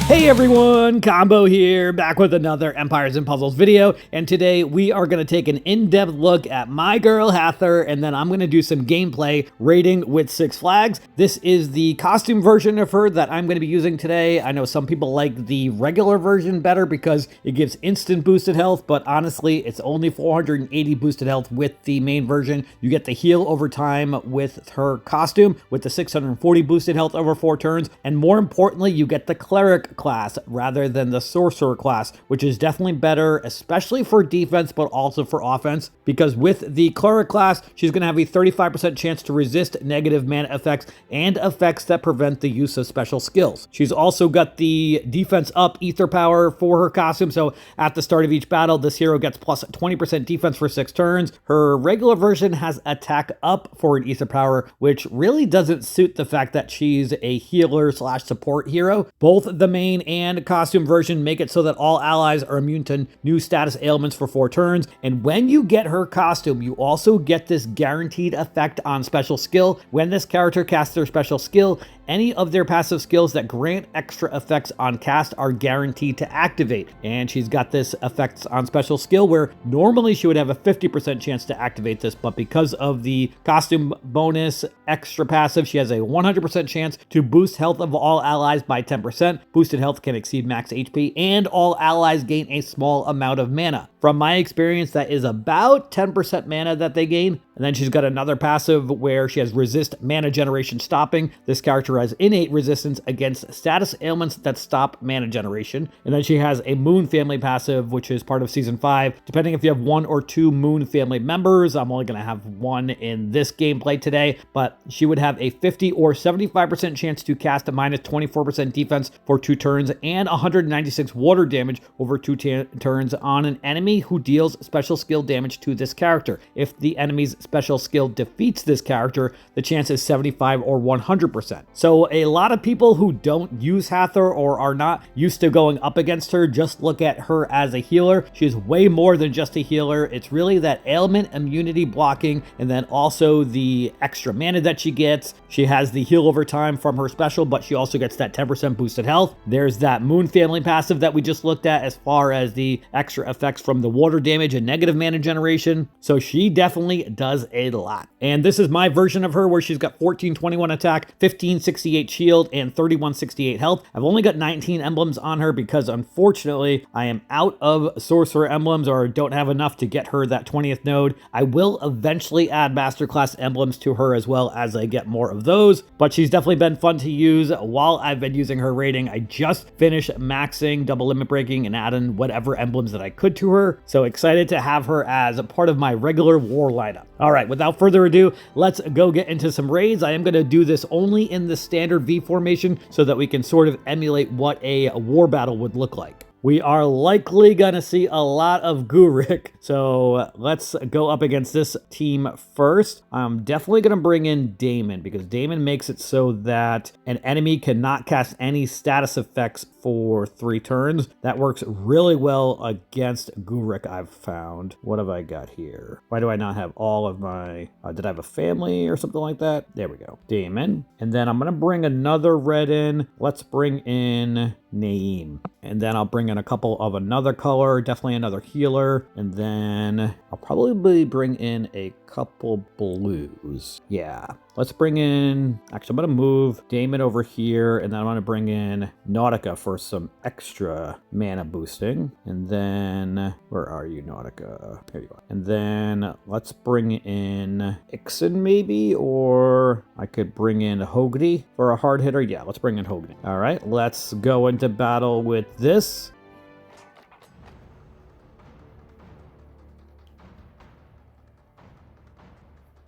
Hey everyone, Combo here, back with another Empires and Puzzles video, and today we are going to take an in-depth look at my girl Hathor, and then I'm going to do some gameplay raiding with Six Flags. This is the costume version of her that I'm going to be using today. I know some people like the regular version better because it gives instant boosted health, but honestly, it's only 480 boosted health with the main version. You get the heal over time with her costume, with the 640 boosted health over 4 turns, and more importantly, you get the Cleric class rather than the Sorcerer class, which is definitely better, especially for defense, but also for offense, because with the Cleric class, she's going to have a 35% chance to resist negative mana effects and effects that prevent the use of special skills. She's also got the defense up ether power for her costume, so at the start of each battle, this hero gets plus 20% defense for 6 turns. Her regular version has attack up for an ether power, which really doesn't suit the fact that she's a healer slash support hero. Both the main and costume version make it so that all allies are immune to new status ailments for 4 turns, and when you get her costume, you also get this guaranteed effect on special skill. When this character casts their special skill, any of their passive skills that grant extra effects on cast are guaranteed to activate, and she's got this effects on special skill where normally she would have a 50% chance to activate this, but because of the costume bonus extra passive, she has a 100% chance to boost health of all allies by 10%. Boosted health can exceed max HP, and all allies gain a small amount of mana. From my experience, that is about 10% mana that they gain. And then she's got another passive where she has resist mana generation stopping. This character has innate resistance against status ailments that stop mana generation. And then she has a Moon family passive, which is part of Season 5. Depending if you have 1 or 2 Moon family members, I'm only going to have 1 in this gameplay today, but she would have a 50 or 75% chance to cast a minus 24% defense for 2 turns and 196 water damage over 2 turns on an enemy who deals special skill damage to this character. If the enemy's special skill defeats this character, the chance is 75 or 100%. So a lot of people who don't use Hathor or are not used to going up against her just look at her as a healer. She's way more than just a healer. It's really that ailment immunity blocking, and then also the extra mana that she gets. She has the heal over time from her special, but she also gets that 10% boosted health. There's that Moon family passive that we just looked at as far as the extra effects from the water damage and negative mana generation. So she definitely does a lot. And this is my version of her where she's got 1421 attack, 1568 shield, and 3168 health. I've only got 19 emblems on her because unfortunately I am out of sorcerer emblems or don't have enough to get her that 20th node. I will eventually add masterclass emblems to her as well as I get more of those, but she's definitely been fun to use while I've been using her rating. I just finished maxing double limit breaking and adding whatever emblems that I could to her. So excited to have her as a part of my regular war lineup. All right, without further ado, let's go get into some raids. I am going to do this only in the standard V formation so that we can sort of emulate what a war battle would look like. We are likely going to see a lot of Gooric, so let's go up against this team first. I'm definitely going to bring in Damon because Damon makes it so that an enemy cannot cast any status effects for 3 turns. That works really well against Gooric, I've found. What have I got here? Why do I not have all of my... did I have a family or something like that? There we go. Damon. And then I'm going to bring another red in. Let's bring in Naeem. And then I'll bring in a couple of another color, definitely another healer. And then I'll probably bring in a couple blues. Yeah. Let's bring in, actually I'm going to move Damon over here, and then I'm going to bring in Nautica for some extra mana boosting. And then, where are you, Nautica? There you are. And then let's bring in Ixen maybe, or I could bring in Hogni for a hard hitter. Yeah, let's bring in Hogni. All right, let's go into battle with this.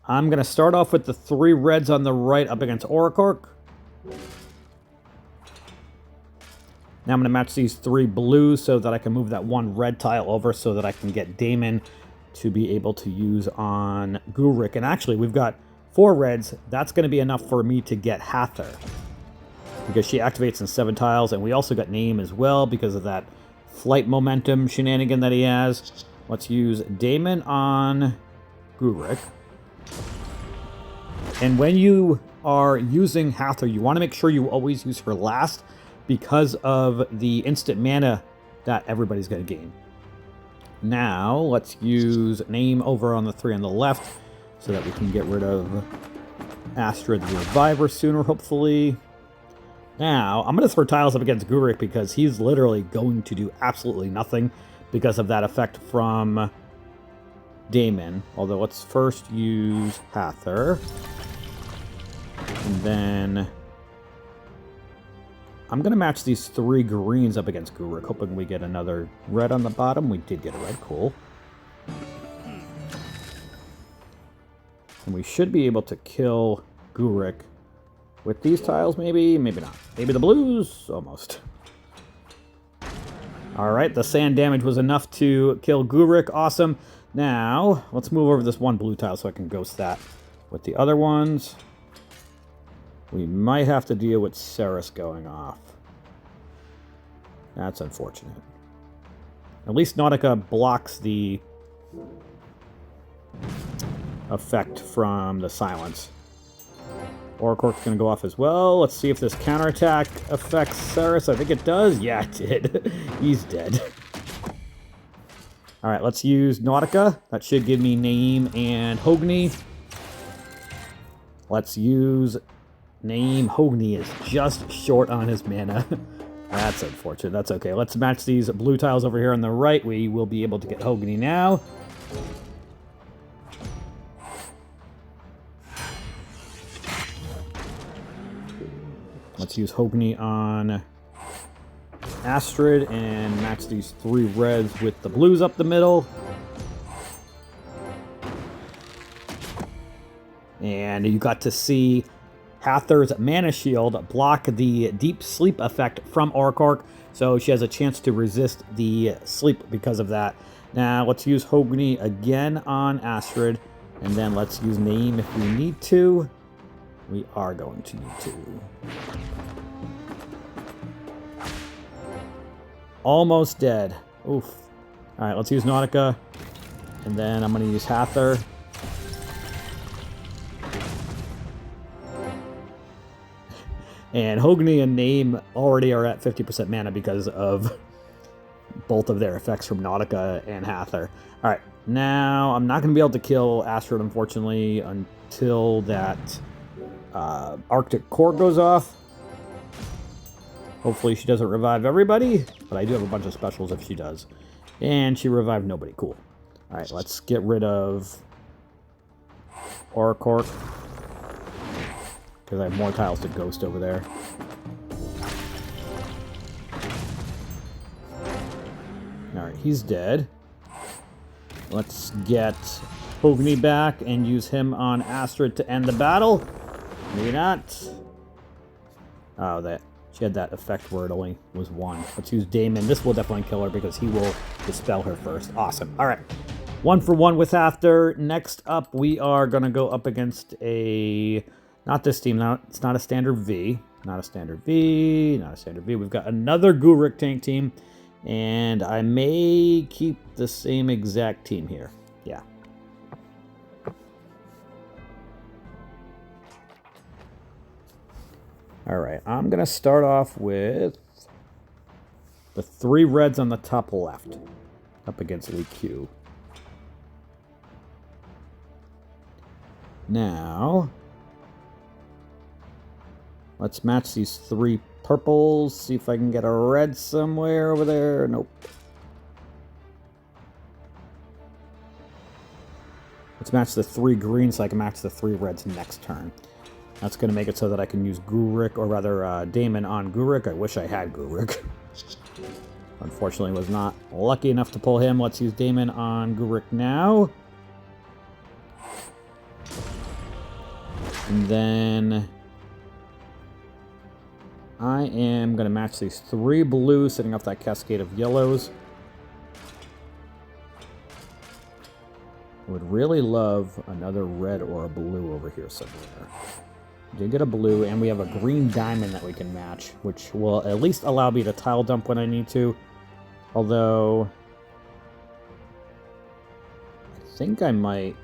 I'm going to start off with the 3 reds on the right up against Gooric. Now I'm going to match these 3 blues so that I can move that 1 red tile over so that I can get Damon to be able to use on Gooric. And actually, we've got 4 reds. That's going to be enough for me to get Hathor because she activates in 7 tiles. And we also got Naeem as well because of that flight momentum shenanigan that he has. Let's use Damon on Gooric. And when you are using Hathor, you want to make sure you always use her last because of the instant mana that everybody's going to gain. Now, let's use name over on the 3 on the left so that we can get rid of Astrid the Reviver sooner, hopefully. Now, I'm going to throw tiles up against Gooric because he's literally going to do absolutely nothing because of that effect from Damon. Although, let's first use Hathor. And then I'm going to match these 3 greens up against Gooric, hoping we get another red on the bottom. We did get a red, cool. And we should be able to kill Gooric with these tiles, maybe? Maybe not. Maybe the blues? Almost. Alright, the sand damage was enough to kill Gooric. Awesome. Now, let's move over this one blue tile so I can ghost that. With the other ones, we might have to deal with Ceres going off. That's unfortunate. At least Nautica blocks the effect from the silence. Orcork's going to go off as well. Let's see if this counterattack affects Ceres. I think it does. Yeah, it did. He's dead. Alright, let's use Nautica. That should give me Naeem and Hogni. Let's use Naeem. Hogni is just short on his mana. That's unfortunate. That's okay. Let's match these blue tiles over here on the right. We will be able to get Hogni now. Let's use Hogni on Astrid and match these 3 reds with the blues up the middle. And you got to see Hathor's Mana Shield block the Deep Sleep effect from Orcork, so she has a chance to resist the sleep because of that. Now, let's use Hogni again on Astrid, and then let's use Naeem if we need to. We are going to need to. Almost dead. Oof. Alright, let's use Nautica. And then I'm going to use Hathor. And Hogni and Naeem already are at 50% mana because of both of their effects from Nautica and Hathor. Alright, now I'm not going to be able to kill Astrid, unfortunately, until that Arctic Core goes off. Hopefully she doesn't revive everybody, but I do have a bunch of specials if she does. And she revived nobody. Cool. Alright, let's get rid of Orcork, because I have more tiles to ghost over there. Alright, he's dead. Let's get Hogni back and use him on Astrid to end the battle. Maybe not. Oh, she had that effect where it only was 1. Let's use Damon. This will definitely kill her because he will dispel her first. Awesome. Alright. 1 for 1 with Hathor. Next up, we are going to go up against a... Not this team. It's not a standard V. Not a standard V. Not a standard V. We've got another Gooric tank team. And I may keep the same exact team here. Yeah. Alright, I'm going to start off with the 3 reds on the top left. Up against Lee Q. Now, let's match these 3 purples. See if I can get a red somewhere over there. Nope. Let's match the 3 greens so I can match the 3 reds next turn. That's going to make it so that I can use Gooric, or rather Damon on Gooric. I wish I had Gooric. Unfortunately, was not lucky enough to pull him. Let's use Damon on Gooric now. And then I am going to match these 3 blues, setting off that cascade of yellows. Would really love another red or a blue over here somewhere. Did get a blue, and we have a green diamond that we can match, which will at least allow me to tile dump when I need to. Although, I think I might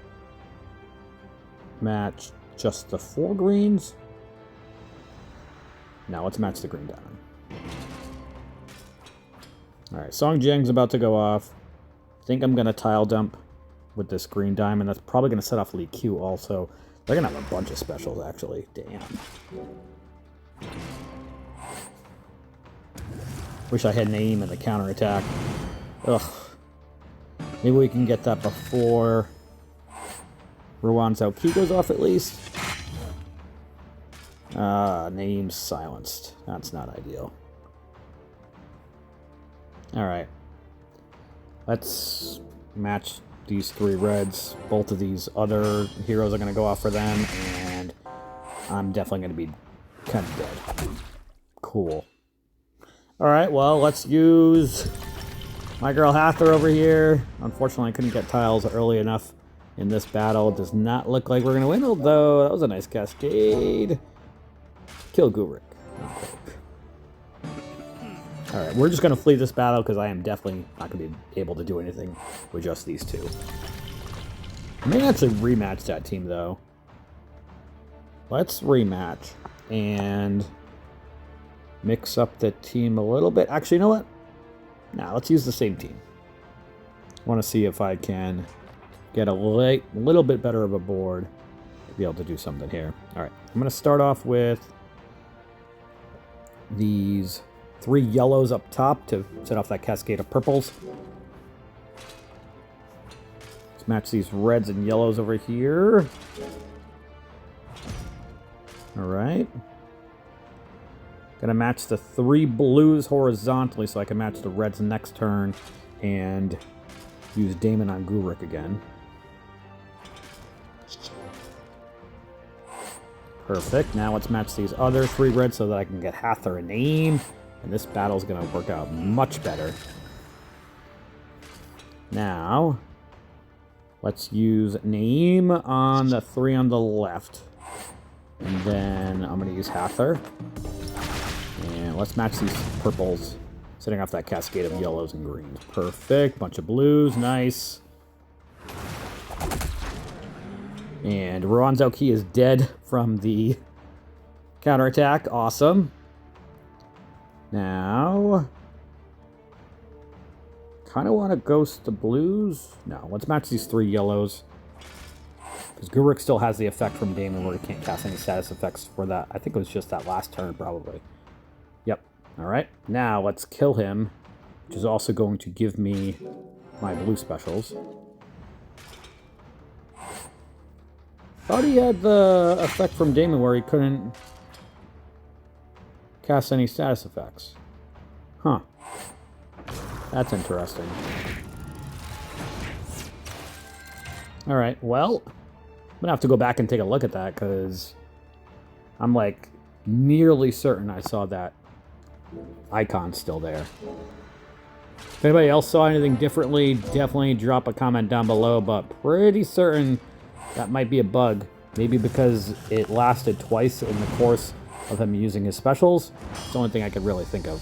match just the 4 greens. Now let's match the green diamond. Alright, Song Jiang's about to go off. I think I'm going to tile dump with this green diamond. That's probably going to set off Li Q also. They're going to have a bunch of specials, actually. Damn. Wish I had Naeem in the counterattack. Ugh. Maybe we can get that before Ruan Zhaoqi goes off at least. Naeem's silenced. That's not ideal. Alright. Let's match these 3 reds. Both of these other heroes are going to go off for them, and I'm definitely going to be kind of dead. Cool. Alright, well, let's use my girl Hathor over here. Unfortunately, I couldn't get tiles early enough in this battle. It does not look like we're going to win, although that was a nice cascade. Kill Gooric. Alright, we're just going to flee this battle because I am definitely not going to be able to do anything with just these 2. I may actually rematch that team, though. Let's rematch and mix up the team a little bit. Actually, you know what? Nah, let's use the same team. I want to see if I can get a little bit better of a board to be able to do something here. Alright, I'm going to start off with these 3 yellows up top to set off that cascade of purples. Let's match these reds and yellows over here. Alright. Gonna match the 3 blues horizontally so I can match the reds next turn and use Damon on Gooric again. Perfect. Now let's match these other 3 reds so that I can get Hathor and Naeem. And this battle's going to work out much better. Now, let's use Naeem on the 3 on the left. And then I'm going to use Hathor. And let's match these purples, setting off that cascade of yellows and greens. Perfect. Bunch of blues. Nice. And Ruan Zhaoqi is dead from the counterattack. Awesome. Now, kind of want to ghost the blues. No, let's match these 3 yellows. Because Gooric still has the effect from Damon where he can't cast any status effects for that. I think it was just that last turn, probably. Yep. Alright. Now, let's kill him, which is also going to give me my blue specials. Thought he had the effect from Damon where he couldn't cast any status effects. Huh. That's interesting. Alright, well, I'm gonna have to go back and take a look at that because I'm like nearly certain I saw that icon still there. If anybody else saw anything differently, definitely drop a comment down below, but pretty certain that might be a bug. Maybe because it lasted twice in the course of him using his specials. It's the only thing I could really think of.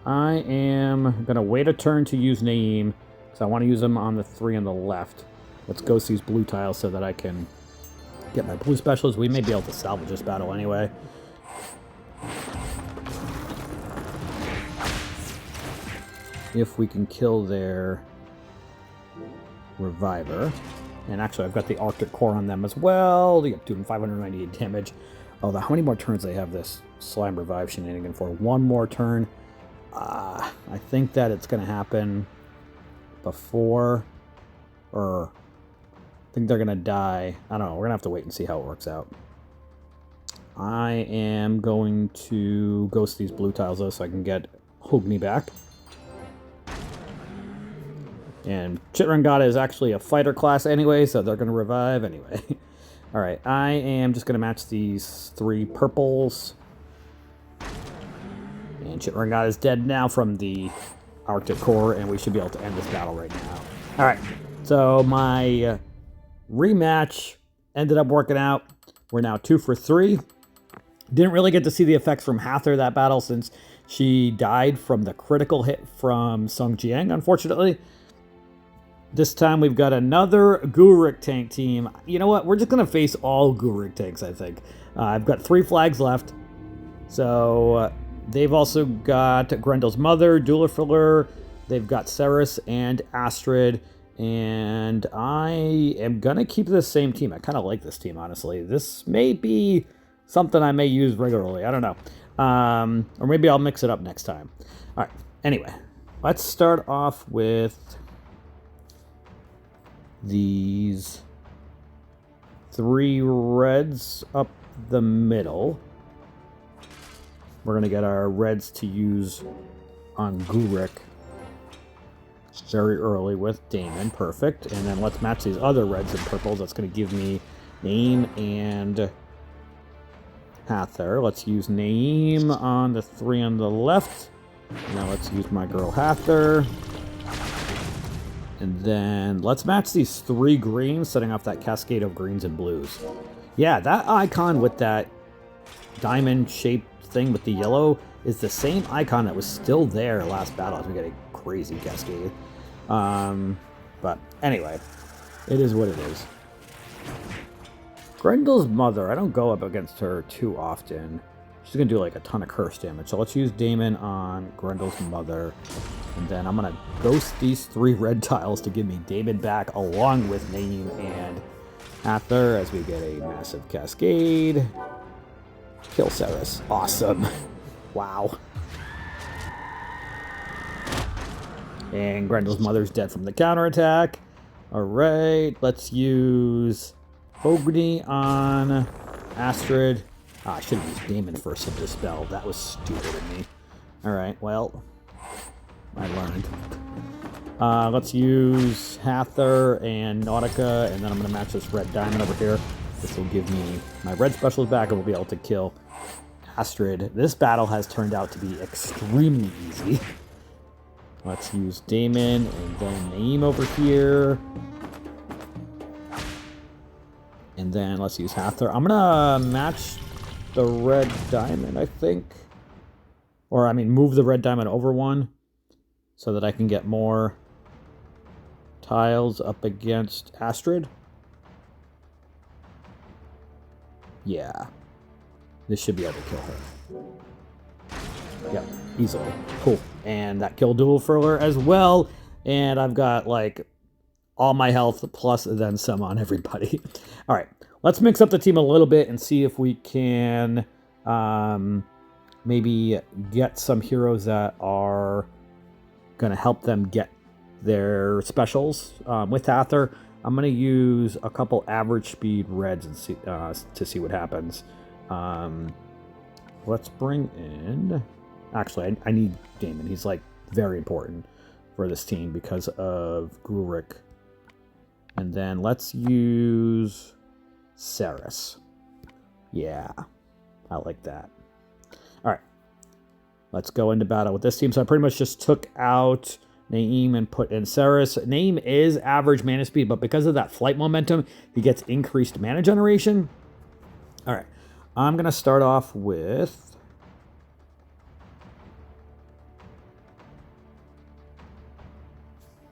I am going to wait a turn to use Naeem, because I want to use him on the 3 on the left. Let's ghost these blue tiles so that I can get my blue specials. We may be able to salvage this battle anyway. If we can kill their Reviver. And actually, I've got the Arctic Core on them as well. They get doing 598 damage. Although, how many more turns they have this Slime Revive shenanigan for? 1 more turn. I think that it's going to happen before, or I think they're going to die. I don't know. We're going to have to wait and see how it works out. I am going to ghost these blue tiles, though, so I can get Hogni back. And Chitrangada is actually a fighter class anyway, so they're going to revive anyway. Alright, I am just going to match these 3 purples. And Chitrangada is dead now from the Arctic Core, and we should be able to end this battle right now. Alright, so my rematch ended up working out. We're now 2 for 3. Didn't really get to see the effects from Hathor that battle since she died from the critical hit from Song Jiang, unfortunately. This time we've got another Gooric tank team. You know what? We're just going to face all Gooric tanks, I think. I've got 3 flags left. So they've also got Grendel's mother, Duelfiller. They've got Ceres and Astrid. And I am going to keep this same team. I kind of like this team, honestly. This may be something I may use regularly. I don't know. Or maybe I'll mix it up next time. All right. Anyway, let's start off with these 3 reds up the middle. We're going to get our reds to use on Gooric very early with Damon. Perfect. And then let's match these other reds and purples. That's going to give me Naeem and Hathor. Let's use Naeem on the 3 on the left. Now let's use my girl Hathor. And then let's match these 3 greens, setting off that cascade of greens and blues. Yeah, that icon with that diamond-shaped thing with the yellow is the same icon that was still there last battle as we get a crazy cascade. But anyway, it is what it is. Grendel's mother, I don't go up against her too often. She's going to do like a ton of curse damage. So let's use Damon on Grendel's mother. And then I'm going to ghost these 3 red tiles to give me Damon back along with Naeem and Hathor as we get a massive cascade. Kill Ceres. Awesome. Wow. And Grendel's mother's dead from the counterattack. Alright, let's use Ogni on Astrid. I should have used Damon first to dispel. That was stupid of me. Alright, well, I learned. Let's use Hathor and Nautica, and then I'm going to match this red diamond over here. This will give me my red specials back, and we'll be able to kill Astrid. This battle has turned out to be extremely easy. Let's use Damon and then Naeem over here. And then let's use Hathor. I'm going to match the red diamond, I think. Or, I mean, move the red diamond over 1 so that I can get more tiles up against Astrid. Yeah. This should be able to kill her. Yep, easily. Cool. And that killed Duelfiller as well. And I've got, like, all my health plus then some on everybody. All right. Let's mix up the team a little bit and see if we can maybe get some heroes that are going to help them get their specials. With Hathor, I'm going to use a couple average speed reds and see, to see what happens. Let's bring in... Actually, I need Damon. He's, like, very important for this team because of Gooric. And then let's use Ceres. Yeah, I like that. All right, let's go into battle with this team. So I pretty much just took out Naeem and put in Ceres. Naeem is average mana speed, but because of that flight momentum, he gets increased mana generation. All right, I'm going to start off with...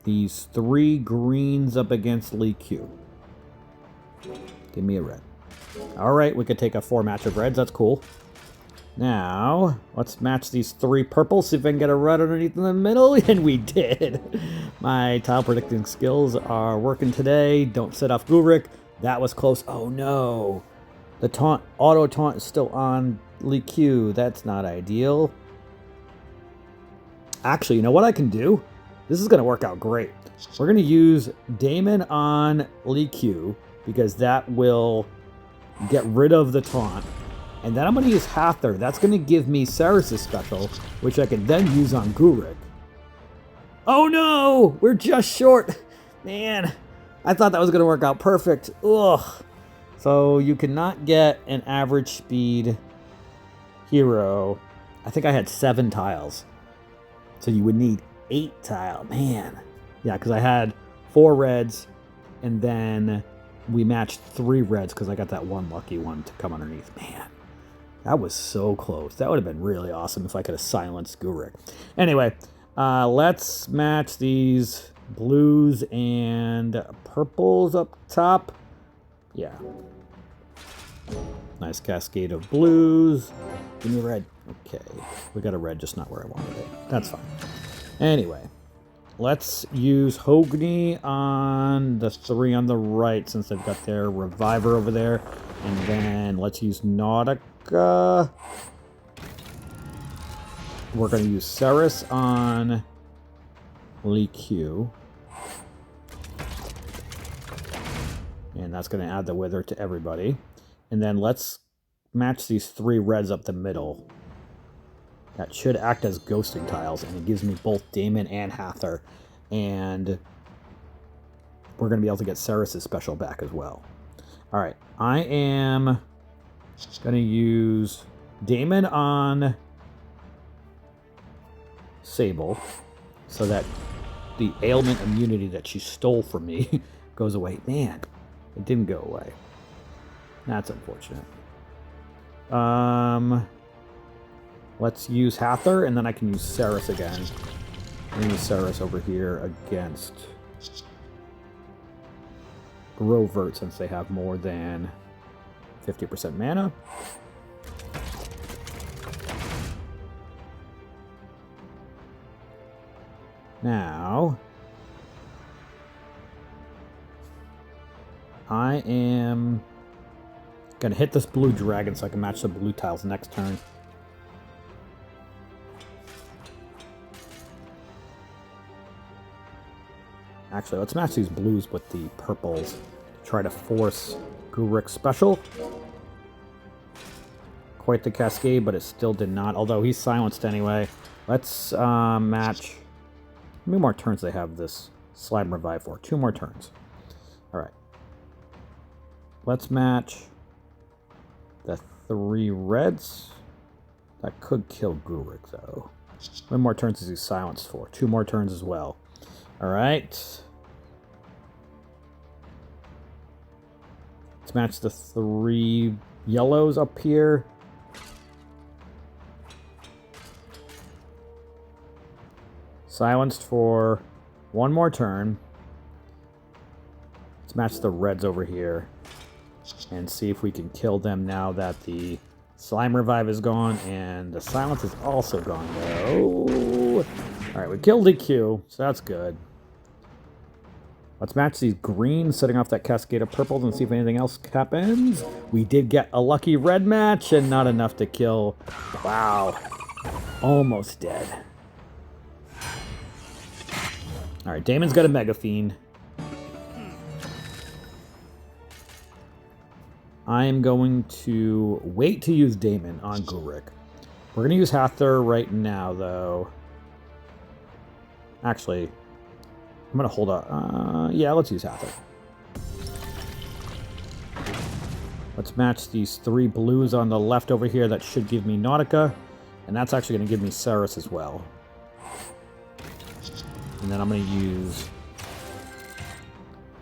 these 3 greens up against Lee Q. Give me a red. Alright, we could take a 4 match of reds. That's cool. Now, let's match these 3 purples. See if I can get a red underneath in the middle. And we did. My tile predicting skills are working today. Don't set off Gooric. That was close. Oh no. The taunt, auto taunt is still on Lee Q. That's not ideal. Actually, you know what I can do? This is going to work out great. We're going to use Damon on Lee Q because that will get rid of the taunt. And then I'm going to use Hathor. That's going to give me Ceres' special, which I can then use on Gooric. Oh no! We're just short. Man, I thought that was going to work out perfect. Ugh. So you cannot get an average speed hero. I think I had 7 tiles. So you would need 8 tile. Man. Yeah, because I had 4 reds, and then we matched 3 reds because I got that one lucky one to come underneath. Man, that was so close. That would have been really awesome if I could have silenced Gooric. Anyway, let's match these blues and purples up top. Yeah. Nice cascade of blues. Give me red. Okay. We got a red, just not where I wanted it. That's fine. Anyway. Let's use Hogni on the 3 on the right since they've got their Reviver over there. And then let's use Nautica. We're going to use Ceres on Lee Q. And that's going to add the Wither to everybody. And then let's match these 3 reds up the middle. That should act as ghosting tiles, and it gives me both Daemon and Hathor. And we're going to be able to get Ceres' special back as well. Alright, I am going to use Daemon on Sable, so that the ailment immunity that she stole from me goes away. Man, it didn't go away. That's unfortunate. Let's use Hathor, and then I can use Ceres again. I'm going to use Ceres over here against Grovert, since they have more than 50% mana. Now, I am going to hit this blue dragon so I can match the blue tiles next turn. Actually, let's match these blues with the purples to try to force Gooric's special. Quite the cascade, but it still did not, although he's silenced anyway. Let's match... How many more turns they have this Slime Revive for? 2 more turns. Alright. Let's match the 3 reds. That could kill Gooric, though. How many more turns is he silenced for? 2 more turns as well. Alright. Let's match the 3 yellows up here. Silenced for 1 more turn. Let's match the reds over here. And see if we can kill them now that the Slime Revive is gone. And the silence is also gone, though. Alright, we killed EQ, so that's good. Let's match these greens, setting off that cascade of purples, and see if anything else happens. We did get a lucky red match, and not enough to kill. Wow. Almost dead. Alright, Daemon's got a Mega Fiend. I am going to wait to use Daemon on Gooric. We're going to use Hathor right now, though. Actually... I'm going to hold up. Yeah, let's use Hathor. Let's match these 3 blues on the left over here. That should give me Nautica. And that's actually going to give me Ceres as well. And then I'm going to use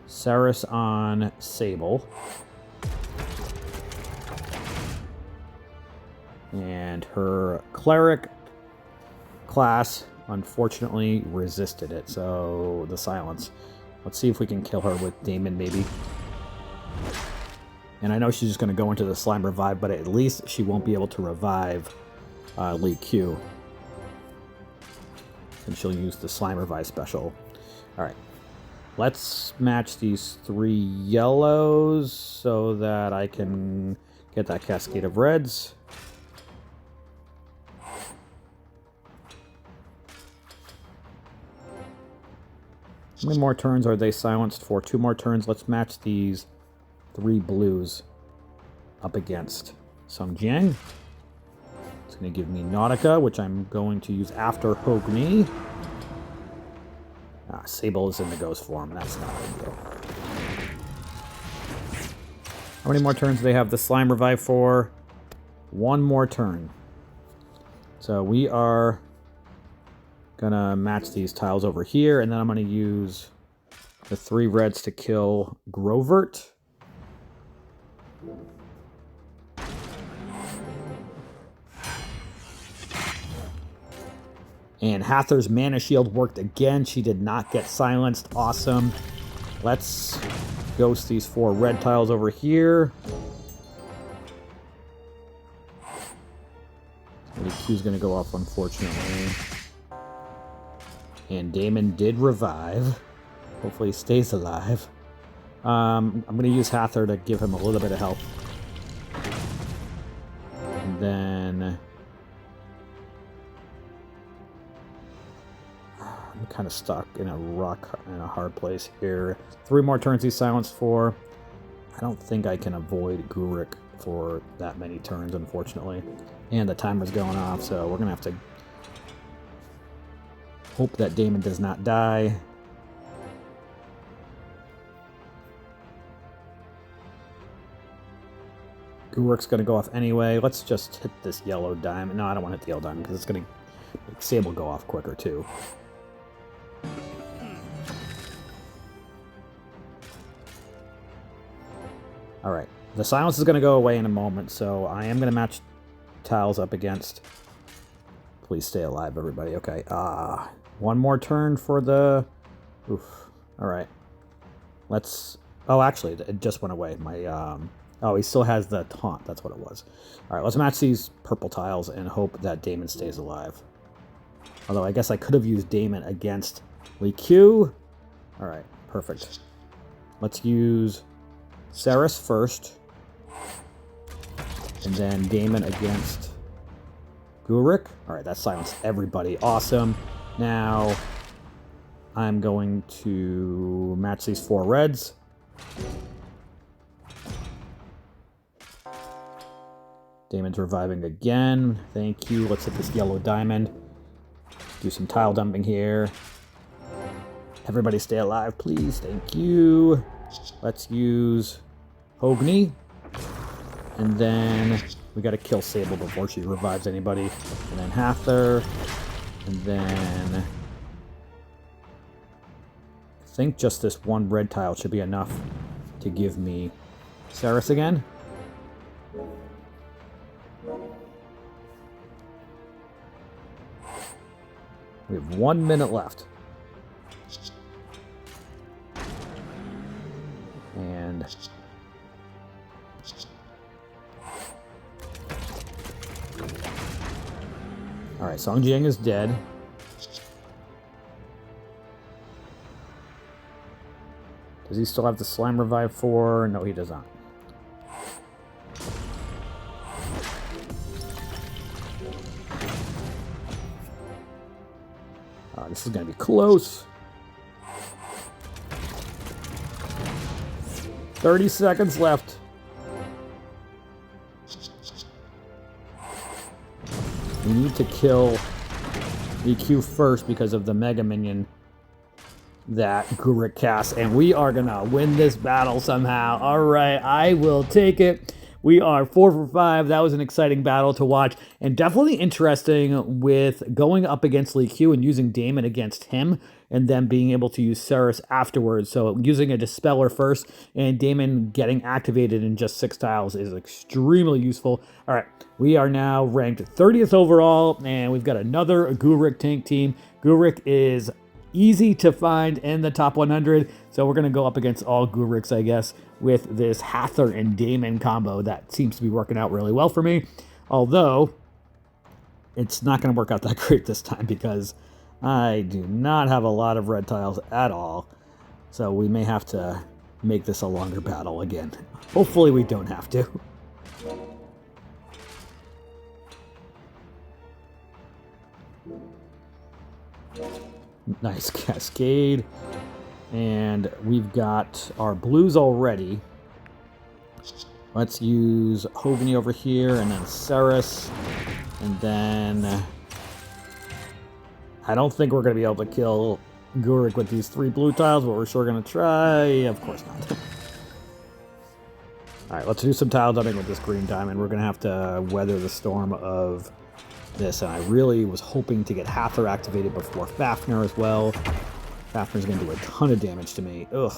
Ceres on Sable. And her Cleric class... unfortunately resisted it, so the silence. Let's see if we can kill her with Daemon, maybe. And I know she's just going to go into the Slime Revive, but at least she won't be able to revive Lee Q. And she'll use the Slime Revive special. Alright. Let's match these 3 yellows so that I can get that cascade of reds. How many more turns are they silenced for? 2 more turns. Let's match these 3 blues up against Sung Jiang. It's going to give me Nautica, which I'm going to use after Hogni. Sable is in the ghost form. That's not ideal. How many more turns do they have the Slime Revive for? 1 more turn. So we are... gonna match these tiles over here, and then I'm gonna use the 3 reds to kill Grovert. And Hathor's Mana Shield worked again. She did not get silenced. Awesome. Let's ghost these 4 red tiles over here. is going to go off, unfortunately. And Damon did revive. Hopefully he stays alive. I'm going to use Hathor to give him a little bit of health. And then... I'm kind of stuck in a hard place here. 3 more turns he's silenced for. I don't think I can avoid Gooric for that many turns, unfortunately. And the timer's going off, so we're going to have to hope that Damon does not die. Gooric's going to go off anyway. Let's just hit this yellow diamond. No, I don't want to hit the yellow diamond because it's going to make Sable go off quicker too. Alright, the silence is going to go away in a moment, so I am going to match tiles up against... Please stay alive, everybody. Okay, one more turn for the... Oof. Alright. Let's... Oh, actually, it just went away. My, Oh, he still has the taunt. That's what it was. Alright, let's match these purple tiles and hope that Damon stays alive. Although, I guess I could have used Damon against Lee Q. Alright, perfect. Let's use Ceres first. And then Damon against Gooric. Alright, that silenced everybody. Awesome. Now, I'm going to match these 4 reds. Damon's reviving again. Thank you. Let's hit this yellow diamond. Do some tile dumping here. Everybody stay alive, please. Thank you. Let's use Hogni. And then we got to kill Sable before she revives anybody. And then Hathor. And then... I think just this one red tile should be enough to give me Ceres again. We have 1 minute left. And... Alright, Song Jiang is dead. Does he still have the slime revive for? No, he does not. This is going to be close. 30 seconds left. We need to kill EQ first because of the Mega Minion that Gooric casts, and we are going to win this battle somehow. All right, I will take it. We are 4 for 5. That was an exciting battle to watch, and definitely interesting with going up against Lee Q and using Damon against him, and then being able to use Ceres afterwards. So using a Dispeller first, and Damon getting activated in just 6 tiles is extremely useful. All right, we are now ranked 30th overall, and we've got another Gooric tank team. Gooric is easy to find in the top 100, so we're going to go up against all Goorics, I guess, with this Hathor and Damon combo that seems to be working out really well for me. Although, it's not going to work out that great this time because I do not have a lot of red tiles at all. So we may have to make this a longer battle again. Hopefully we don't have to. Nice cascade. And we've got our blues already. Let's use Hovni over here, and then Ceres. And then... I don't think we're going to be able to kill Gooric with these 3 blue tiles, but we're sure going to try. Of course not. Alright, let's do some tile dumping with this green diamond. We're going to have to weather the storm of this. And I really was hoping to get Hathor activated before Fafnir as well. Fafnir's going to do a ton of damage to me. Ugh.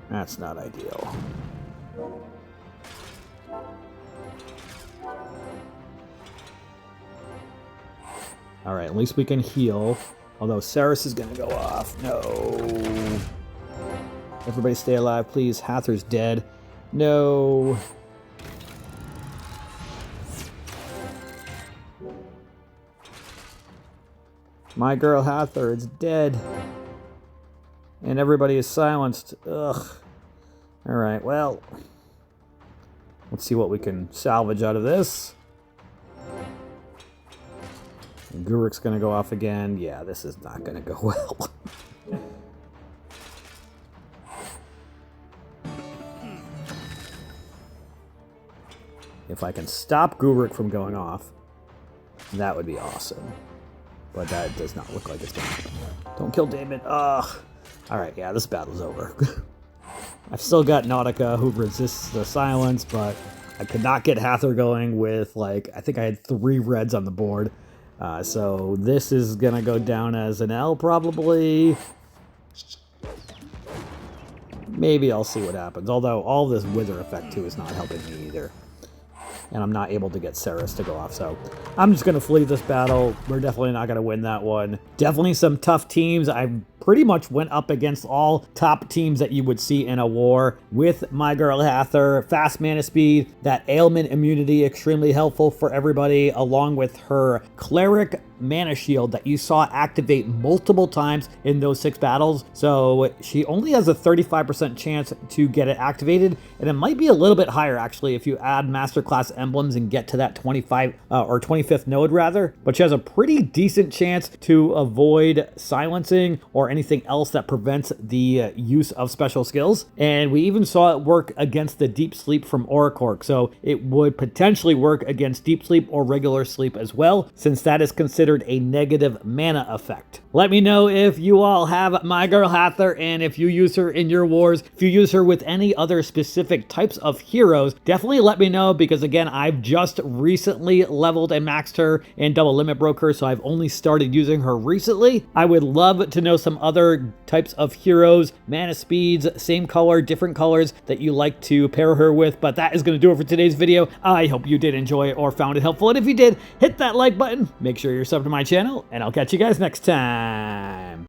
That's not ideal. Alright, at least we can heal. Although Ceres is going to go off. No. Everybody stay alive, please. Hathor's dead. No. My girl Hathor is dead. And everybody is silenced. Ugh. Alright, well. Let's see what we can salvage out of this. And Gooric's gonna go off again. Yeah, this is not gonna go well. If I can stop Gooric from going off, that would be awesome. But that does not look like it's going to. Don't kill David. Ugh. Alright, yeah, this battle's over. I've still got Nautica who resists the silence, but I could not get Hathor going with, like, I think I had 3 reds on the board. So this is going to go down as an L, probably. Maybe I'll see what happens. Although all this Wither effect, too, is not helping me either. And I'm not able to get Ceres to go off, so I'm just going to flee this battle. We're definitely not going to win that one. Definitely some tough teams. I pretty much went up against all top teams that you would see in a war with my girl Hathor. Fast mana speed, that ailment immunity, extremely helpful for everybody, along with her cleric mana shield that you saw activate multiple times in those 6 battles. So she only has a 35% chance to get it activated, and it might be a little bit higher actually if you add masterclass emblems and get to that 25 or 25th node rather. But she has a pretty decent chance to avoid silencing or anything else that prevents the use of special skills. And we even saw it work against the deep sleep from Gooric, so it would potentially work against deep sleep or regular sleep as well, since that is considered a negative mana effect. Let me know if you all have my girl Hathor and if you use her in your wars. If you use her with any other specific types of heroes, definitely let me know, because again, I've just recently leveled and maxed her and double limit broke her, so I've only started using her recently. I would love to know some other types of heroes, mana speeds, same color, different colors that you like to pair her with. But that is going to do it for today's video. I hope you did enjoy it or found it helpful, and if you did, hit that like button, make sure you're subbed to my channel, and I'll catch you guys next time.